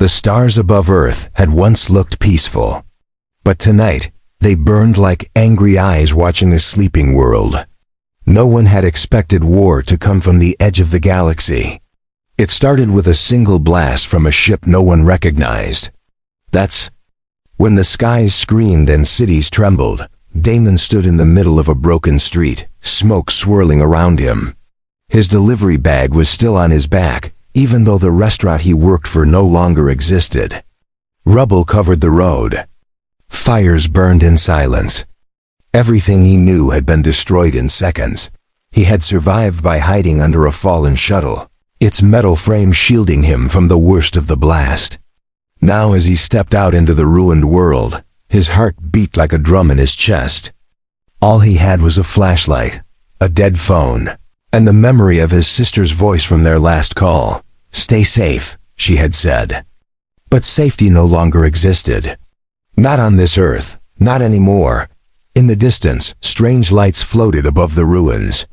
The stars above Earth had once looked peaceful, but tonight they burned like angry eyes watching the sleeping world. No one had expected war to come from the edge of the galaxy. It started with a single blast from a ship no one recognized. That's when the skies screamed and cities trembled. Damon stood in the middle of a broken street, smoke swirling around him. His delivery bag was still on his back, even though the restaurant he worked for no longer existed. Rubble covered the road. Fires burned in silence. Everything he knew had been destroyed in seconds. He had survived by hiding under a fallen shuttle, its metal frame shielding him from the worst of the blast. Now as he stepped out into the ruined world, his heart beat like a drum in his chest. All he had was a flashlight, a dead phone, and the memory of his sister's voice from their last call. "Stay safe," she had said. But safety no longer existed. Not on this Earth, not anymore. In the distance, strange lights floated above the ruins.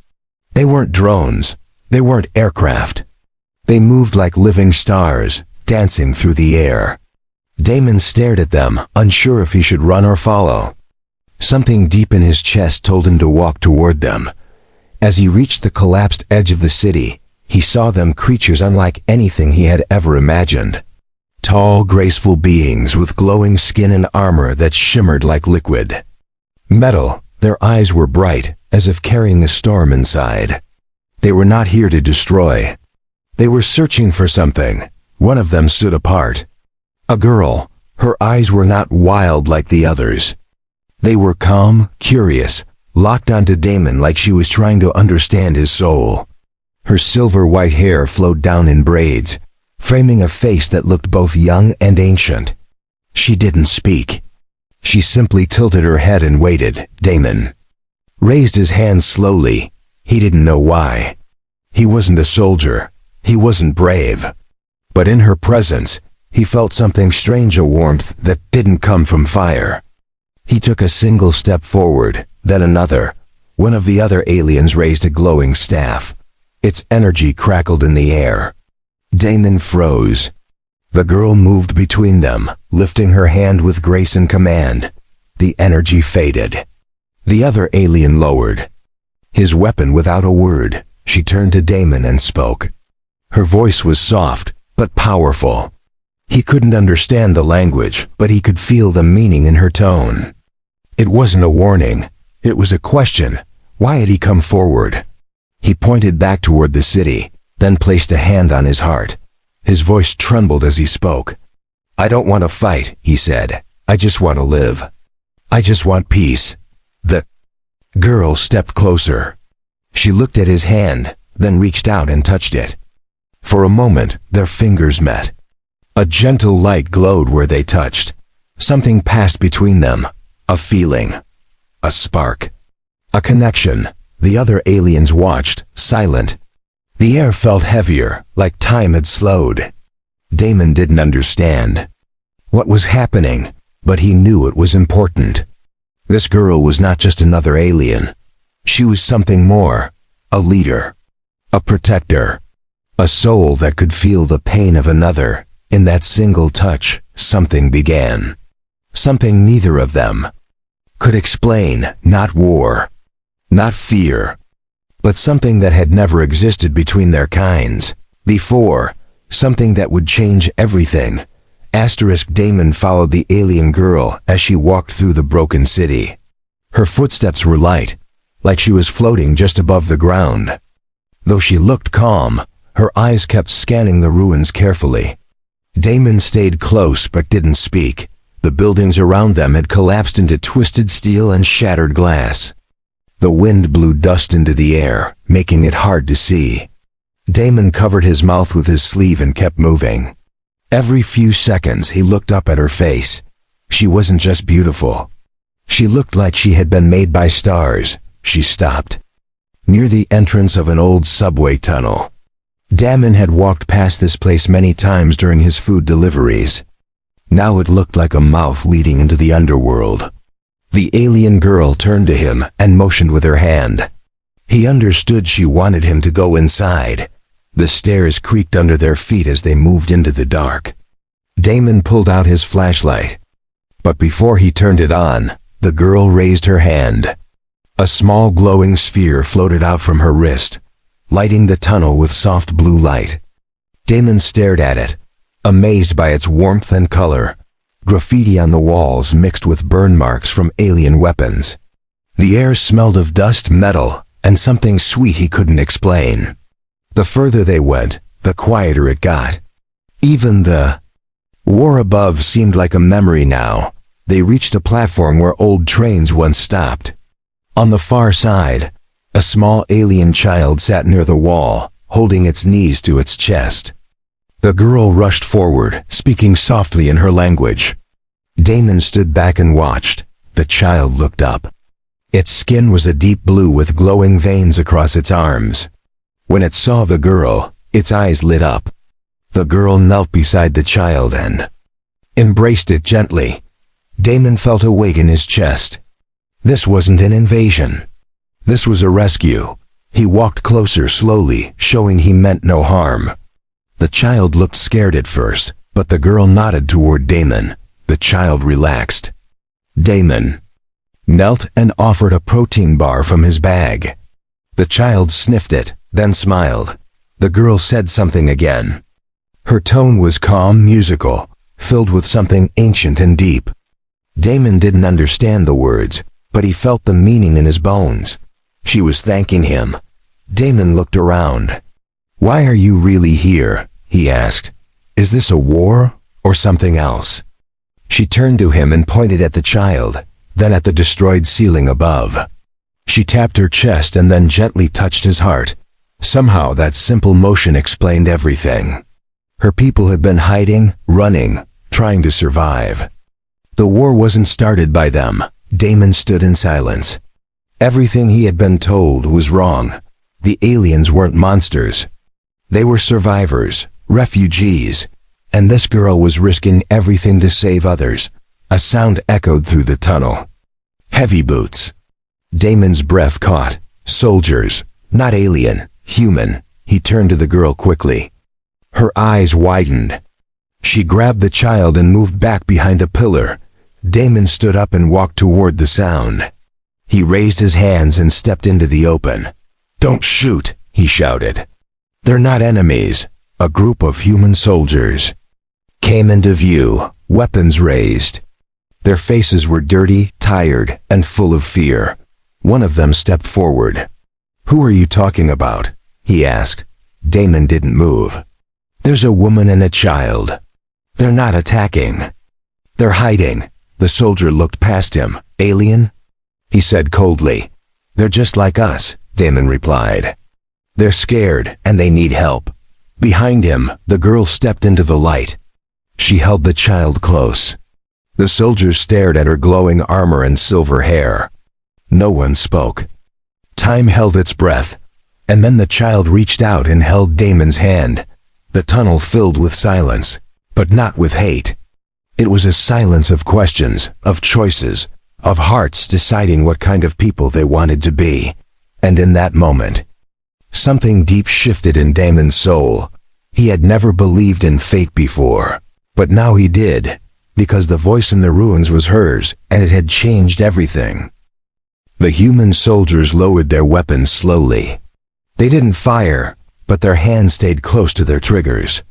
They weren't drones. They weren't aircraft. They moved like living stars, dancing through the air. Damon stared at them, unsure if he should run or follow. Something deep in his chest told him to walk toward them. As he reached the collapsed edge of the city, he saw them creatures unlike anything he had ever imagined. Tall, graceful beings with glowing skin and armor that shimmered like liquid. Metal, their eyes were bright, as if carrying a storm inside. They were not here to destroy. They were searching for something. One of them stood apart. A girl. Her eyes were not wild like the others. They were calm, curious, locked onto Damon like she was trying to understand his soul. Her silver-white hair flowed down in braids, framing a face that looked both young and ancient. She didn't speak. She simply tilted her head and waited. Damon raised his hands slowly. He didn't know why. He wasn't a soldier. He wasn't brave. But in her presence, he felt something strange, a warmth that didn't come from fire. He took a single step forward, then another. One of the other aliens raised a glowing staff. Its energy crackled in the air. Damon froze. The girl moved between them, lifting her hand with grace and command. The energy faded. The other alien lowered his weapon without a word. She turned to Damon and spoke. Her voice was soft, but powerful. He couldn't understand the language, but he could feel the meaning in her tone. It wasn't a warning. It was a question. Why had he come forward? He pointed back toward the city, then placed a hand on his heart. His voice trembled as he spoke. "I don't want to fight," he said. "I just want to live. I just want peace." The girl stepped closer. She looked at his hand, then reached out and touched it. For a moment, their fingers met. A gentle light glowed where they touched. Something passed between them. A feeling. A spark. A connection. The other aliens watched, silent. The air felt heavier, like time had slowed. Damon didn't understand what was happening, but he knew it was important. This girl was not just another alien. She was something more. A leader. A protector. A soul that could feel the pain of another. In that single touch, something began. Something neither of them could explain. Not war. Not fear. But something that had never existed between their kinds before. Something that would change everything. Damon followed the alien girl as she walked through the broken city. Her footsteps were light, like she was floating just above the ground. Though she looked calm, her eyes kept scanning the ruins carefully. Damon stayed close but didn't speak. The buildings around them had collapsed into twisted steel and shattered glass. The wind blew dust into the air, making it hard to see. Damon covered his mouth with his sleeve and kept moving. Every few seconds he looked up at her face. She wasn't just beautiful. She looked like she had been made by stars. She stopped near the entrance of an old subway tunnel. Damon had walked past this place many times during his food deliveries. Now it looked like a mouth leading into the underworld. The alien girl turned to him and motioned with her hand. He understood she wanted him to go inside. The stairs creaked under their feet as they moved into the dark. Damon pulled out his flashlight. But before he turned it on, the girl raised her hand. A small glowing sphere floated out from her wrist, lighting the tunnel with soft blue light. Damon stared at it, amazed by its warmth and color. Graffiti on the walls mixed with burn marks from alien weapons. The air smelled of dust, metal, and something sweet he couldn't explain. The further they went, the quieter it got. Even the war above seemed like a memory now. They reached a platform where old trains once stopped. On the far side, a small alien child sat near the wall, holding its knees to its chest. The girl rushed forward, speaking softly in her language. Damon stood back and watched. The child looked up. Its skin was a deep blue with glowing veins across its arms. When it saw the girl, its eyes lit up. The girl knelt beside the child and embraced it gently. Damon felt a weight in his chest. This wasn't an invasion. This was a rescue. He walked closer slowly, showing he meant no harm. The child looked scared at first, but the girl nodded toward Damon. The child relaxed. Damon knelt and offered a protein bar from his bag. The child sniffed it, then smiled. The girl said something again. Her tone was calm, musical, filled with something ancient and deep. Damon didn't understand the words, but he felt the meaning in his bones. She was thanking him. Damon looked around. "Why are you really here?" he asked. "Is this a war or something else?" She turned to him and pointed at the child, then at the destroyed ceiling above. She tapped her chest and then gently touched his heart. Somehow that simple motion explained everything. Her people had been hiding, running, trying to survive. The war wasn't started by them. Damon stood in silence. Everything he had been told was wrong. The aliens weren't monsters. They were survivors, refugees, and this girl was risking everything to save others. A sound echoed through the tunnel. Heavy boots. Damon's breath caught. Soldiers, not alien, human. He turned to the girl quickly. Her eyes widened. She grabbed the child and moved back behind a pillar. Damon stood up and walked toward the sound. He raised his hands and stepped into the open. "Don't shoot," he shouted. They're not enemies. A group of human soldiers came into view, weapons raised. Their faces were dirty, tired, and full of fear. One of them stepped forward. "Who are you talking about?" he asked. Damon didn't move. "There's a woman and a child. They're not attacking. They're hiding." The soldier looked past him. "Alien?" he said coldly. "They're just like us," Damon replied. "They're scared and they need help." Behind him, the girl stepped into the light. She held the child close. The soldiers stared at her glowing armor and silver hair. No one spoke. Time held its breath, and then the child reached out and held Damon's hand. The tunnel filled with silence, but not with hate. It was a silence of questions, of choices, of hearts deciding what kind of people they wanted to be. And in that moment, something deep shifted in Damon's soul. He had never believed in fate before, but now he did, because the voice in the ruins was hers, and it had changed everything. The human soldiers lowered their weapons slowly. They didn't fire, but their hands stayed close to their triggers.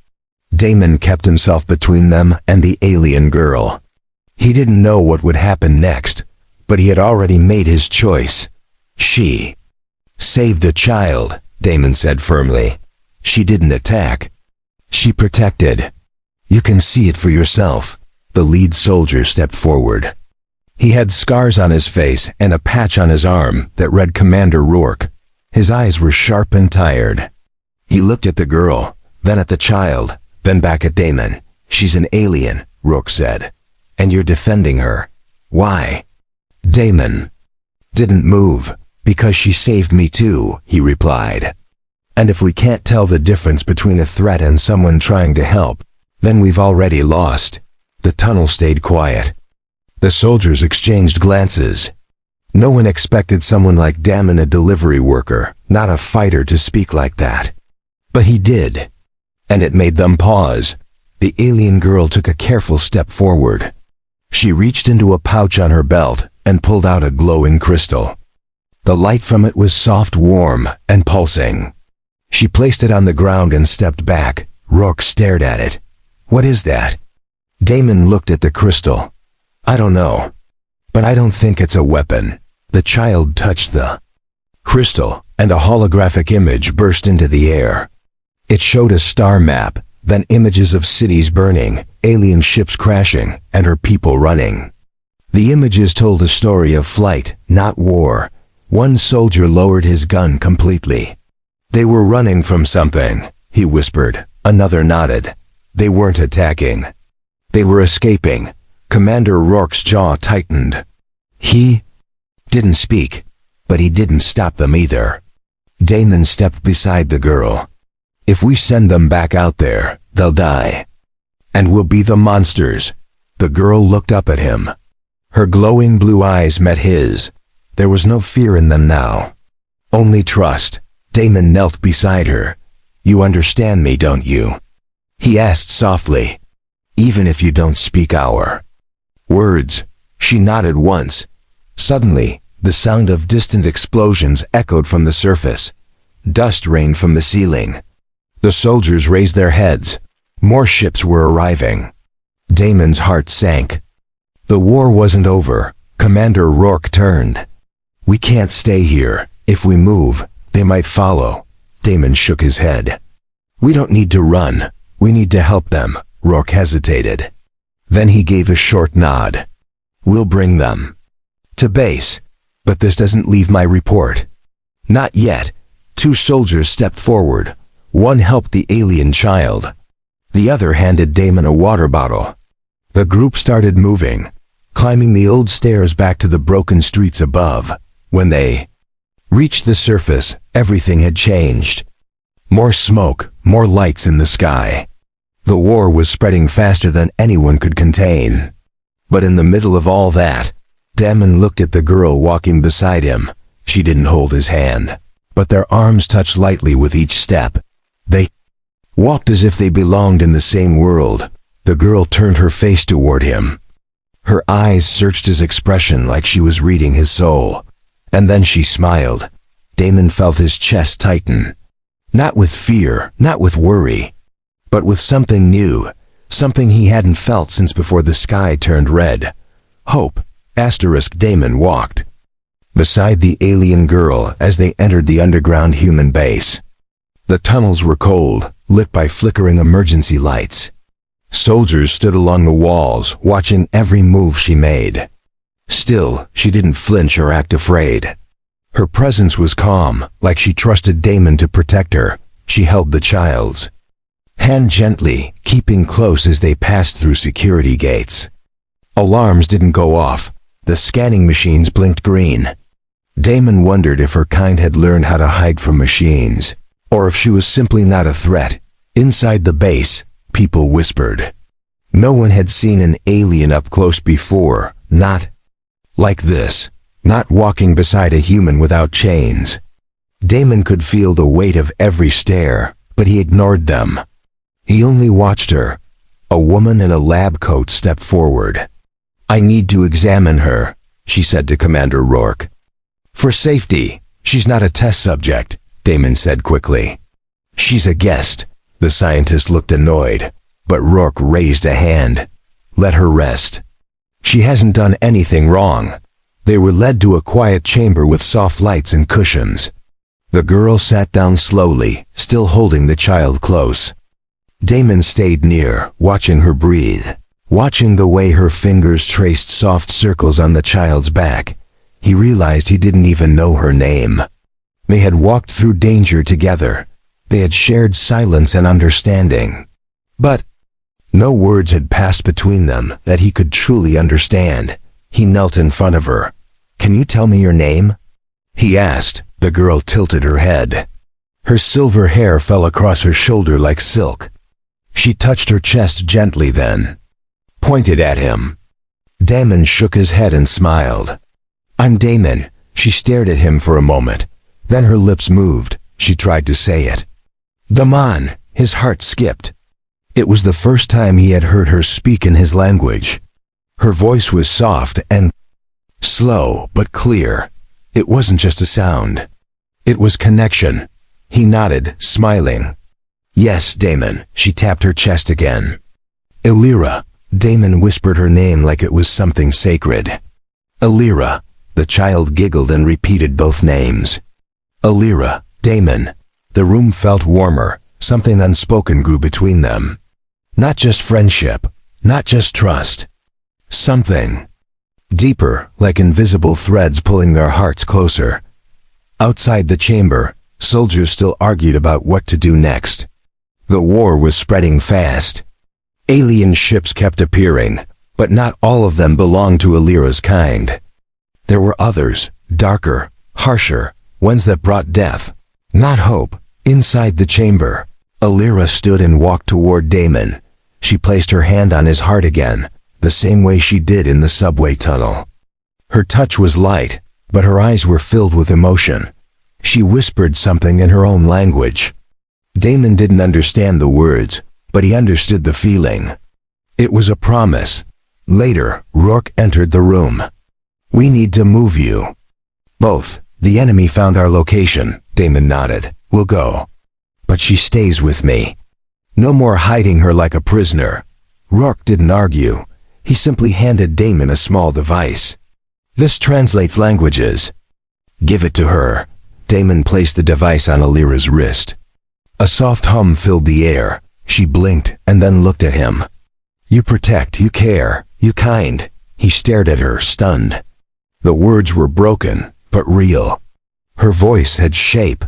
Damon kept himself between them and the alien girl. He didn't know what would happen next, but he had already made his choice. She saved a child, Damon said firmly. She didn't attack. She protected. You can see it for yourself. The lead soldier stepped forward. He had scars on his face and a patch on his arm that read Commander Rourke. His eyes were sharp and tired. He looked at the girl, then at the child, then back at Damon. She's an alien, Rourke said. And you're defending her. Why? Damon didn't move. Because she saved me too, he replied. And if we can't tell the difference between a threat and someone trying to help, then we've already lost. The tunnel stayed quiet. The soldiers exchanged glances. No one expected someone like Damon, a delivery worker, not a fighter, to speak like that. But he did. And it made them pause. The alien girl took a careful step forward. She reached into a pouch on her belt and pulled out a glowing crystal. The light from it was soft, warm, and pulsing. She placed it on the ground and stepped back. Rourke stared at it. "What is that?" Damon looked at the crystal. "I don't know. But I don't think it's a weapon." The child touched the crystal, and a holographic image burst into the air. It showed a star map, then images of cities burning, alien ships crashing, and her people running. The images told a story of flight, not war. One soldier lowered his gun completely. "They were running from something," he whispered. Another nodded. "They weren't attacking. They were escaping." Commander Rourke's jaw tightened. He didn't speak, but he didn't stop them either. Damon stepped beside the girl. "If we send them back out there, they'll die. And we'll be the monsters." The girl looked up at him. Her glowing blue eyes met his. There was no fear in them now. Only trust. Damon knelt beside her. "You understand me, don't you?" he asked softly. "Even if you don't speak our words." She nodded once. Suddenly, the sound of distant explosions echoed from the surface. Dust rained from the ceiling. The soldiers raised their heads. More ships were arriving. Damon's heart sank. The war wasn't over. Commander Rourke turned. "We can't stay here. If we move, they might follow." Damon shook his head. "We don't need to run. We need to help them." Rourke hesitated. Then he gave a short nod. "We'll bring them to base. But this doesn't leave my report." "Not yet." Two soldiers stepped forward. One helped the alien child. The other handed Damon a water bottle. The group started moving, climbing the old stairs back to the broken streets above. When they reached the surface, everything had changed. More smoke, more lights in the sky. The war was spreading faster than anyone could contain. But in the middle of all that, Damon looked at the girl walking beside him. She didn't hold his hand, but their arms touched lightly with each step. They walked as if they belonged in the same world. The girl turned her face toward him. Her eyes searched his expression like she was reading his soul. And then she smiled. Damon felt his chest tighten. Not with fear, not with worry, but with something new, something he hadn't felt since before the sky turned red. Hope. Damon walked beside the alien girl as they entered the underground human base. The tunnels were cold, lit by flickering emergency lights. Soldiers stood along the walls, watching every move she made. Still, she didn't flinch or act afraid. Her presence was calm, like she trusted Damon to protect her. She held the child's hand gently, keeping close as they passed through security gates. Alarms didn't go off. The scanning machines blinked green. Damon wondered if her kind had learned how to hide from machines, or if she was simply not a threat. Inside the base, people whispered. No one had seen an alien up close before, not like this, not walking beside a human without chains. Damon could feel the weight of every stare, but he ignored them. He only watched her. A woman in a lab coat stepped forward. "I need to examine her," she said to Commander Rourke. "For safety. She's not a test subject," Damon said quickly. "She's a guest." The scientist looked annoyed, but Rourke raised a hand. "Let her rest. She hasn't done anything wrong." They were led to a quiet chamber with soft lights and cushions. The girl sat down slowly, still holding the child close. Damon stayed near, watching her breathe, watching the way her fingers traced soft circles on the child's back. He realized he didn't even know her name. They had walked through danger together. They had shared silence and understanding. But no words had passed between them that he could truly understand. He knelt in front of her. "Can you tell me your name?" he asked. The girl tilted her head. Her silver hair fell across her shoulder like silk. She touched her chest gently, then pointed at him. Damon shook his head and smiled. "I'm Damon." She stared at him for a moment. Then her lips moved. She tried to say it. "Daman." His heart skipped. It was the first time he had heard her speak in his language. Her voice was soft and slow but clear. It wasn't just a sound. It was connection. He nodded, smiling. "Yes, Damon." She tapped her chest again. "Illyra." Damon whispered her name like it was something sacred. "Illyra." The child giggled and repeated both names. "Illyra, Damon." The room felt warmer. Something unspoken grew between them. Not just friendship, not just trust. Something deeper, like invisible threads pulling their hearts closer. Outside the chamber, soldiers still argued about what to do next. The war was spreading fast. Alien ships kept appearing, but not all of them belonged to Illyra's kind. There were others, darker, harsher, ones that brought death, not hope. Inside the chamber, Illyra stood and walked toward Damon. She placed her hand on his heart again, the same way she did in the subway tunnel. Her touch was light, but her eyes were filled with emotion. She whispered something in her own language. Damon didn't understand the words, but he understood the feeling. It was a promise. Later, Rourke entered the room. "We need to move you." "Both. The enemy found our location," Damon nodded. "We'll go. But she stays with me. No more hiding her like a prisoner." Rourke didn't argue. He simply handed Damon a small device. "This translates languages." "Give it to her." Damon placed the device on Illyra's wrist. A soft hum filled the air. She blinked and then looked at him. "You protect, you care, you kind." He stared at her, stunned. The words were broken, but real. Her voice had shape.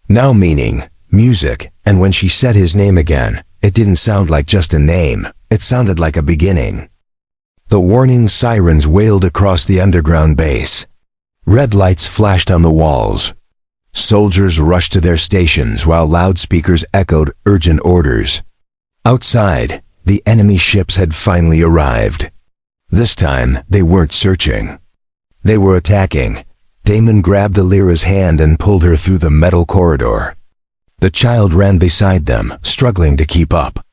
Now meaning, music, and when she said his name again, it didn't sound like just a name, it sounded like a beginning. The warning sirens wailed across the underground base. Red lights flashed on the walls. Soldiers rushed to their stations while loudspeakers echoed urgent orders. Outside, the enemy ships had finally arrived. This time, they weren't searching. They were attacking. Damon grabbed Illyra's hand and pulled her through the metal corridor. The child ran beside them, struggling to keep up.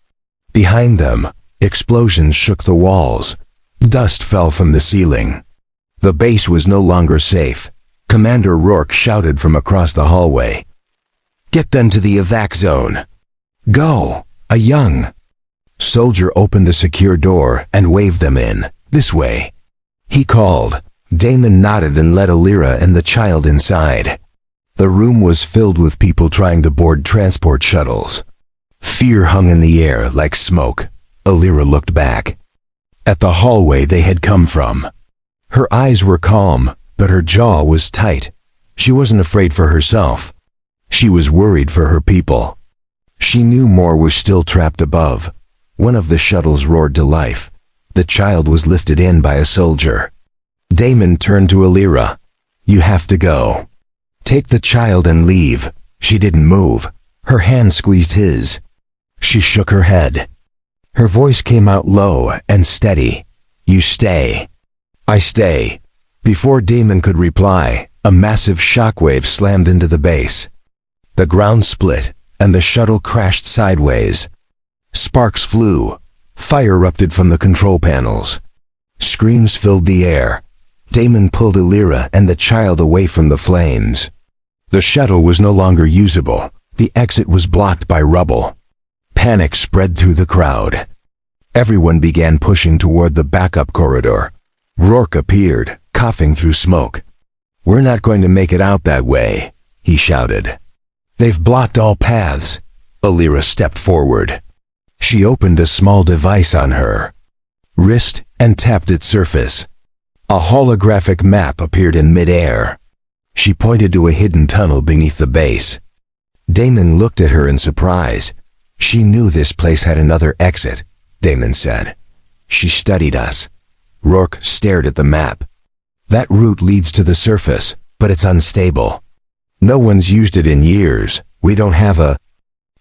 Behind them, explosions shook the walls. Dust fell from the ceiling. The base was no longer safe. Commander Rourke shouted from across the hallway. "Get them to the evac zone." "Go!" A young soldier opened a secure door and waved them in. "This way," he called. Damon nodded and led Illyra and the child inside. The room was filled with people trying to board transport shuttles. Fear hung in the air like smoke. Illyra looked back at the hallway they had come from. Her eyes were calm, but her jaw was tight. She wasn't afraid for herself. She was worried for her people. She knew more was still trapped above. One of the shuttles roared to life. The child was lifted in by a soldier. Damon turned to Illyra. "You have to go. Take the child and leave." She didn't move. Her hand squeezed his. She shook her head. Her voice came out low and steady. "You stay." "I stay." Before Damon could reply, a massive shockwave slammed into the base. The ground split, and the shuttle crashed sideways. Sparks flew. Fire erupted from the control panels. Screams filled the air. Damon pulled Illyra and the child away from the flames. The shuttle was no longer usable. The exit was blocked by rubble. Panic spread through the crowd. Everyone began pushing toward the backup corridor. Rourke appeared, coughing through smoke. "We're not going to make it out that way," he shouted. "They've blocked all paths." Illyra stepped forward. She opened a small device on her wrist and tapped its surface. A holographic map appeared in midair. She pointed to a hidden tunnel beneath the base. Damon looked at her in surprise. "She knew this place had another exit," Damon said. "She studied us." Rourke stared at the map. "That route leads to the surface, but it's unstable. No one's used it in years. We don't have a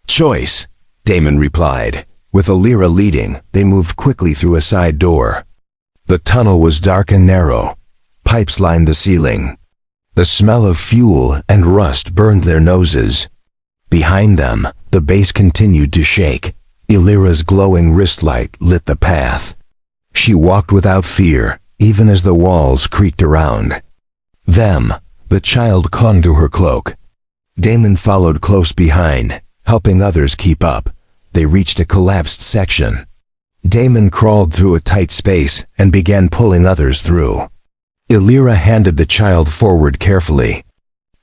choice," Damon replied. With Illyra leading, they moved quickly through a side door. The tunnel was dark and narrow. Pipes lined the ceiling. The smell of fuel and rust burned their noses. Behind them, the base continued to shake. Illyra's glowing wrist light lit the path. She walked without fear, even as the walls creaked around. The child clung to her cloak. Damon followed close behind, helping others keep up. They reached a collapsed section. Damon crawled through a tight space and began pulling others through. Illyra handed the child forward carefully.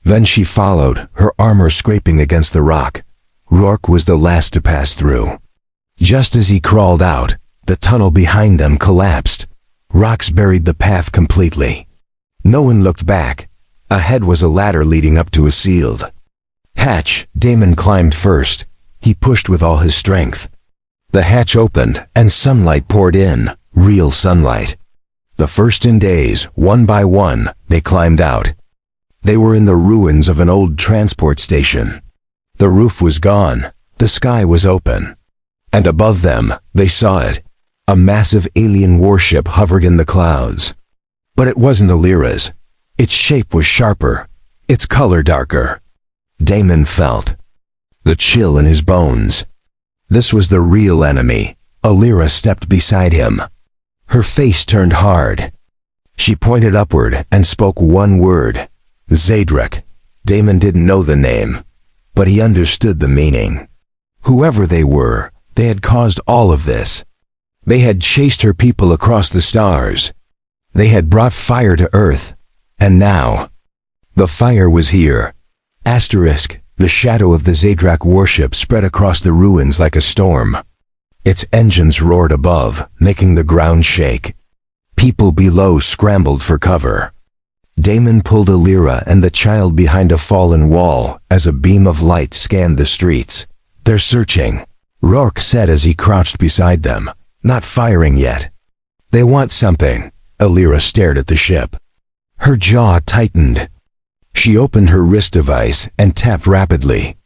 Then she followed, her armor scraping against the rock. Rourke was the last to pass through. Just as he crawled out, the tunnel behind them collapsed. Rocks buried the path completely. No one looked back. Ahead was a ladder leading up to a sealed hatch. Damon climbed first. He pushed with all his strength. The hatch opened, and sunlight poured in, real sunlight. The first in days, one by one, they climbed out. They were in the ruins of an old transport station. The roof was gone. The sky was open. And above them, they saw it. A massive alien warship hovered in the clouds. But it wasn't Illyra's. Its shape was sharper, its color darker. Damon felt the chill in his bones. This was the real enemy. Illyra stepped beside him. Her face turned hard. She pointed upward and spoke one word. Zadrak. Damon didn't know the name, but he understood the meaning. Whoever they were, they had caused all of this. They had chased her people across the stars. They had brought fire to Earth. And now, the fire was here. The shadow of the Zadrak warship spread across the ruins like a storm. Its engines roared above, making the ground shake. People below scrambled for cover. Damon pulled Illyra and the child behind a fallen wall as a beam of light scanned the streets. "They're searching," Rourke said as he crouched beside them, not firing yet. "They want something." Illyra stared at the ship. Her jaw tightened. She opened her wrist device and tapped rapidly.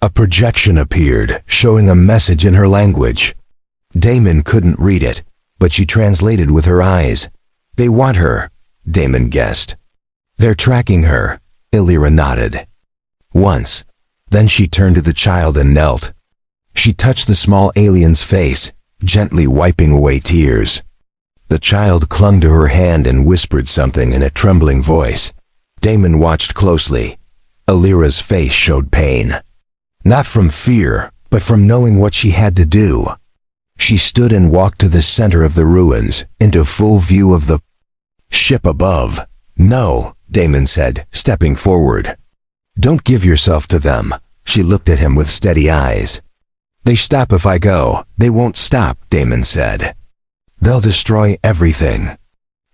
A projection appeared, showing a message in her language. Damon couldn't read it, but she translated with her eyes. "They want her," Damon guessed. "They're tracking her," Illyra nodded. Once. Then she turned to the child and knelt. She touched the small alien's face, gently wiping away tears. The child clung to her hand and whispered something in a trembling voice. Damon watched closely. Illyra's face showed pain. Not from fear, but from knowing what she had to do. She stood and walked to the center of the ruins, into full view of the ship above. "No," Damon said, stepping forward. "Don't give yourself to them." She looked at him with steady eyes. "They stop if I go. They won't stop," Damon said. "They'll destroy everything."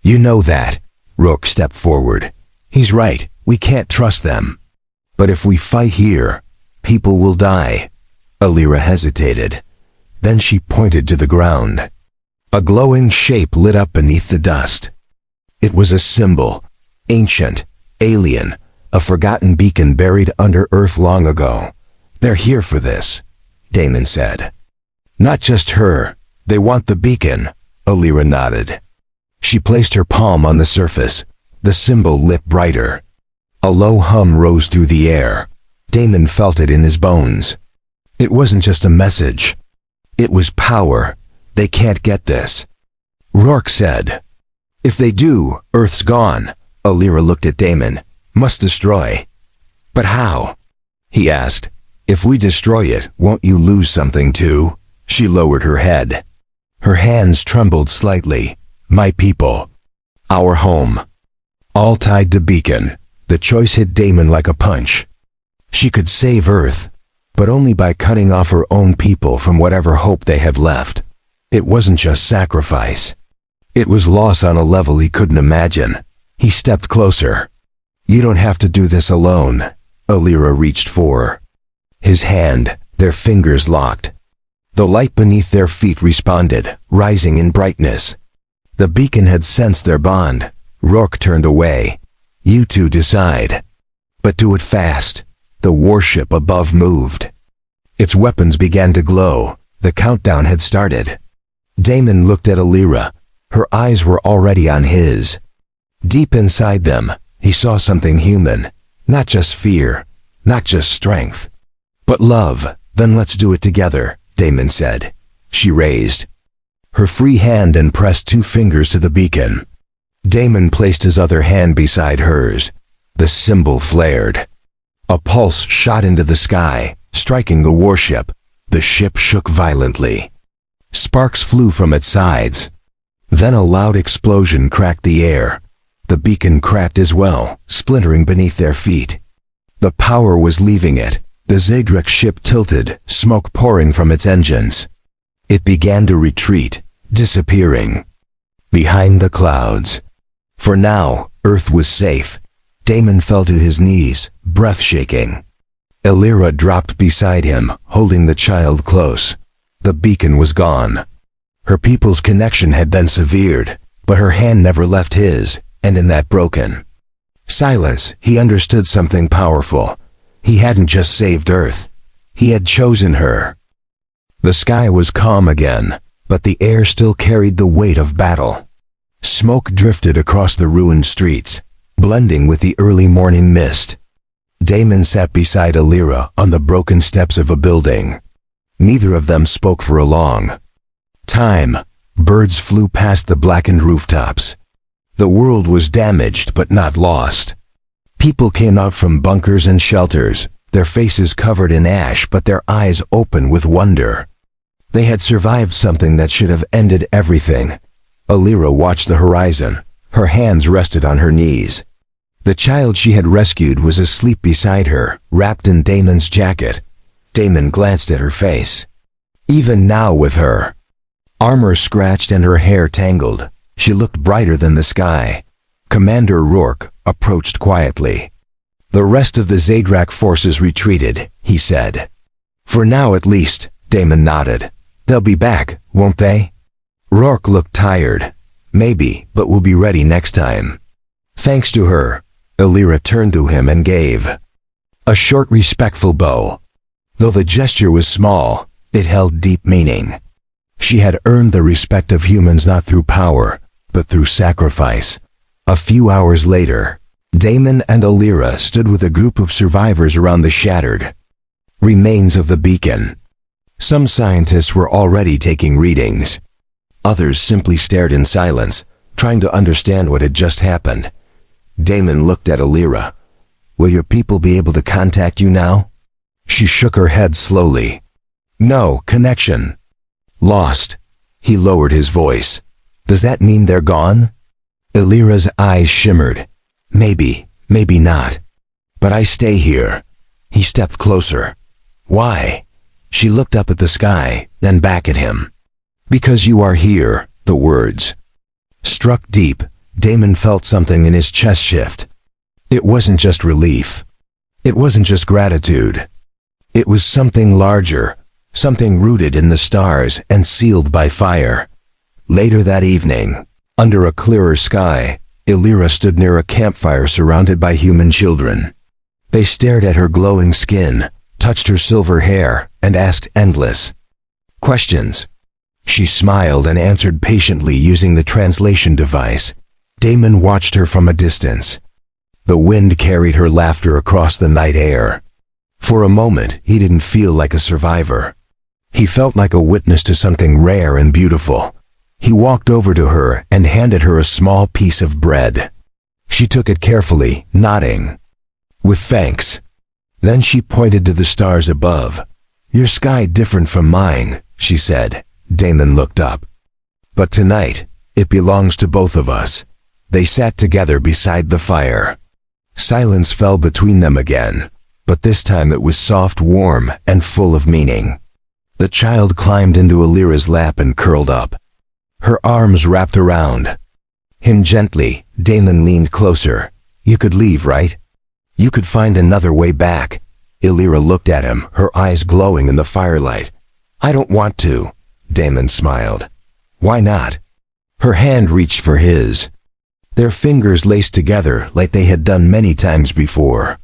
"You know that." Rourke stepped forward. "He's right. We can't trust them. But if we fight here, people will die." Illyra hesitated. Then she pointed to the ground. A glowing shape lit up beneath the dust. It was a symbol. Ancient, alien, a forgotten beacon buried under Earth long ago. "They're here for this," Damon said. "Not just her. They want the beacon." Illyra nodded. She placed her palm on the surface. The symbol lit brighter. A low hum rose through the air. Damon felt it in his bones. It wasn't just a message. It was power. "They can't get this," Rourke said. "If they do, Earth's gone." Illyra looked at Damon. "Must destroy." "But how?" he asked. "If we destroy it, won't you lose something too?" She lowered her head. Her hands trembled slightly. "My people. Our home. All tied to beacon." The choice hit Damon like a punch. She could save Earth, but only by cutting off her own people from whatever hope they had left. It wasn't just sacrifice. It was loss on a level he couldn't imagine. He stepped closer. "You don't have to do this alone." Illyra reached for his hand, their fingers locked. The light beneath their feet responded, rising in brightness. The beacon had sensed their bond. Rourke turned away. "You two decide. But do it fast." The warship above moved. Its weapons began to glow. The countdown had started. Damon looked at Illyra. Her eyes were already on his. Deep inside them, he saw something human. Not just fear, not just strength, but love. "Then let's do it together," Damon said. she raised her free hand and pressed 2 fingers to the beacon. Damon placed his other hand beside hers. The symbol flared. A pulse shot into the sky, striking the warship. The ship shook violently. Sparks flew from its sides. Then a loud explosion cracked the air. The beacon cracked as well, splintering beneath their feet. The power was leaving it. The Zadrak ship tilted, smoke pouring from its engines. It began to retreat, disappearing behind the clouds. For now, Earth was safe. Damon fell to his knees, breath shaking. Elira dropped beside him, holding the child close. The beacon was gone. Her people's connection had been severed, but her hand never left his, and in that broken silence, he understood something powerful. He hadn't just saved Earth. He had chosen her. The sky was calm again, but the air still carried the weight of battle. Smoke drifted across the ruined streets, blending with the early morning mist. Damon sat beside Elira on the broken steps of a building. Neither of them spoke for a long time. Birds flew past the blackened rooftops. The world was damaged but not lost. People came out from bunkers and shelters, their faces covered in ash but their eyes open with wonder. They had survived something that should have ended everything. Elira watched the horizon. Her hands rested on her knees. The child she had rescued was asleep beside her, wrapped in Damon's jacket. Damon glanced at her face. Even now with her armor scratched and her hair tangled, she looked brighter than the sky. Commander Rourke approached quietly. "The rest of the Zadrak forces retreated," he said. "For now at least," Damon nodded. "They'll be back, won't they?" Rourke looked tired. "Maybe, but we'll be ready next time." Thanks to her, Elira turned to him and gave a short, respectful bow. Though the gesture was small, it held deep meaning. She had earned the respect of humans not through power, but through sacrifice. A few hours later, Damon and Elira stood with a group of survivors around the shattered remains of the beacon. Some scientists were already taking readings. Others simply stared in silence, trying to understand what had just happened. Damon looked at Elira. "Will your people be able to contact you now?" She shook her head slowly. "No connection. Lost." He lowered his voice. "Does that mean they're gone?" Elira's eyes shimmered. "Maybe, maybe not. But I stay here." He stepped closer. "Why?" She looked up at the sky, then back at him. "Because you are here," the words struck deep. Damon felt something in his chest shift. It wasn't just relief. It wasn't just gratitude. It was something larger, something rooted in the stars and sealed by fire. Later that evening, under a clearer sky, Elira stood near a campfire surrounded by human children. They stared at her glowing skin, touched her silver hair, and asked endless questions. She smiled and answered patiently using the translation device. Damon watched her from a distance. The wind carried her laughter across the night air. For a moment, he didn't feel like a survivor. He felt like a witness to something rare and beautiful. He walked over to her and handed her a small piece of bread. She took it carefully, nodding with thanks. Then she pointed to the stars above. "Your sky different from mine," she said. Damon looked up. "But tonight, it belongs to both of us." They sat together beside the fire. Silence fell between them again, but this time it was soft, warm, and full of meaning. The child climbed into Elira's lap and curled up. Her arms wrapped around him gently. Damon leaned closer. "You could leave, right? You could find another way back." Elira looked at him, her eyes glowing in the firelight. "I don't want to." Damon smiled. "Why not?" Her hand reached for his. Their fingers laced together like they had done many times before.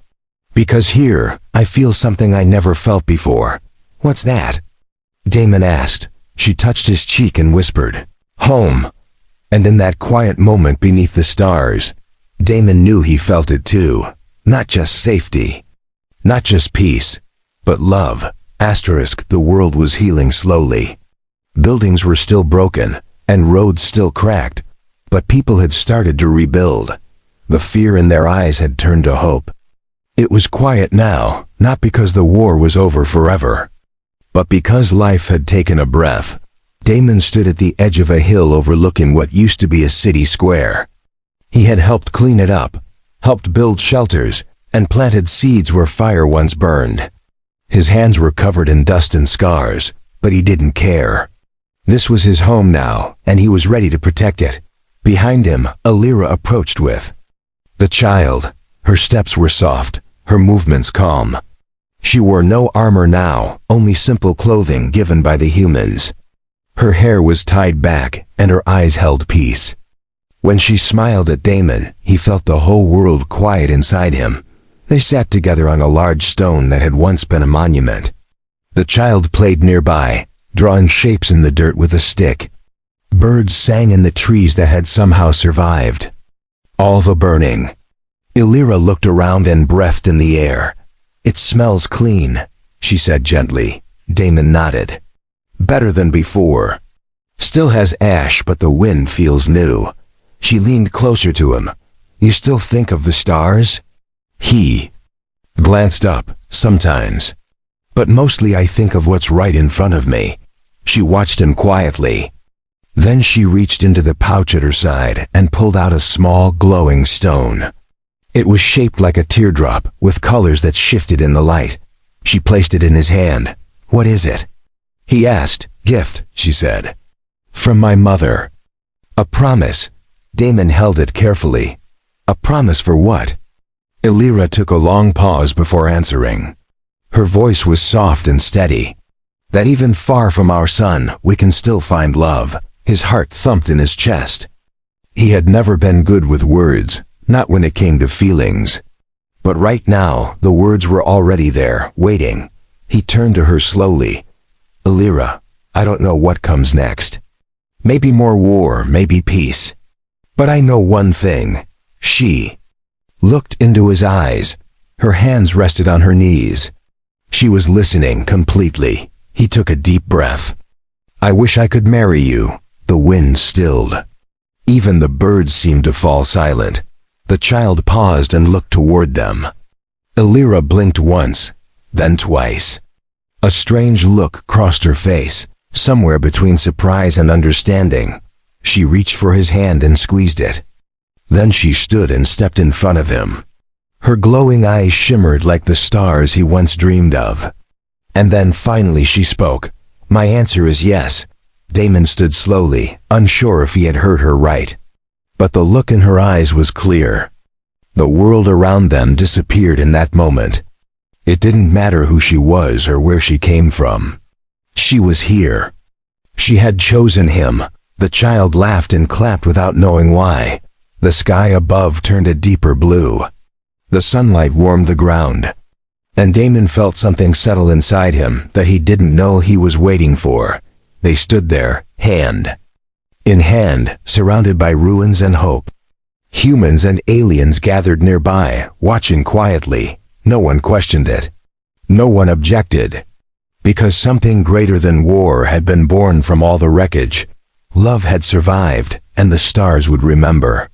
"Because here, I feel something I never felt before." "What's that?" Damon asked. She touched his cheek and whispered, "Home." And in that quiet moment beneath the stars, Damon knew he felt it too. Not just safety, not just peace, but love. The world was healing slowly. Buildings were still broken, and roads still cracked, but people had started to rebuild. The fear in their eyes had turned to hope. It was quiet now, not because the war was over forever, but because life had taken a breath. Damon stood at the edge of a hill overlooking what used to be a city square. He had helped clean it up, helped build shelters, and planted seeds where fire once burned. His hands were covered in dust and scars, but he didn't care. This was his home now, and he was ready to protect it. Behind him, Alira approached with the child. Her steps were soft, her movements calm. She wore no armor now, only simple clothing given by the humans. Her hair was tied back, and her eyes held peace. When she smiled at Damon, he felt the whole world quiet inside him. They sat together on a large stone that had once been a monument. The child played nearby, drawing shapes in the dirt with a stick. Birds sang in the trees that had somehow survived. All the burning. Alira looked around and breathed in the air. "It smells clean," she said gently. Damon nodded. "Better than before. Still has ash, but the wind feels new." She leaned closer to him. "You still think of the stars?" He glanced up, "Sometimes. But mostly I think of what's right in front of me." She watched him quietly. Then she reached into the pouch at her side and pulled out a small, glowing stone. It was shaped like a teardrop, with colors that shifted in the light. She placed it in his hand. "What is it?" he asked. "Gift," she said. "From my mother." "A promise." Damon held it carefully. "A promise for what?" Alira took a long pause before answering. Her voice was soft and steady. "That even far from our son, we can still find love." His heart thumped in his chest. He had never been good with words, not when it came to feelings. But right now, the words were already there, waiting. He turned to her slowly. "Alira, I don't know what comes next. Maybe more war, maybe peace. But I know one thing." She looked into his eyes. Her hands rested on her knees. She was listening completely. He took a deep breath. "I wish I could marry you." The wind stilled. Even the birds seemed to fall silent. The child paused and looked toward them. Alira blinked once, then twice. A strange look crossed her face, somewhere between surprise and understanding. She reached for his hand and squeezed it. Then she stood and stepped in front of him. Her glowing eyes shimmered like the stars he once dreamed of. And then finally she spoke. "My answer is yes." Damon stood slowly, unsure if he had heard her right. But the look in her eyes was clear. The world around them disappeared in that moment. It didn't matter who she was or where she came from. She was here. She had chosen him. The child laughed and clapped without knowing why. The sky above turned a deeper blue. The sunlight warmed the ground. And Damon felt something settle inside him that he didn't know he was waiting for. They stood there, hand in hand, surrounded by ruins and hope. Humans and aliens gathered nearby, watching quietly. No one questioned it. No one objected. Because something greater than war had been born from all the wreckage. Love had survived, and the stars would remember.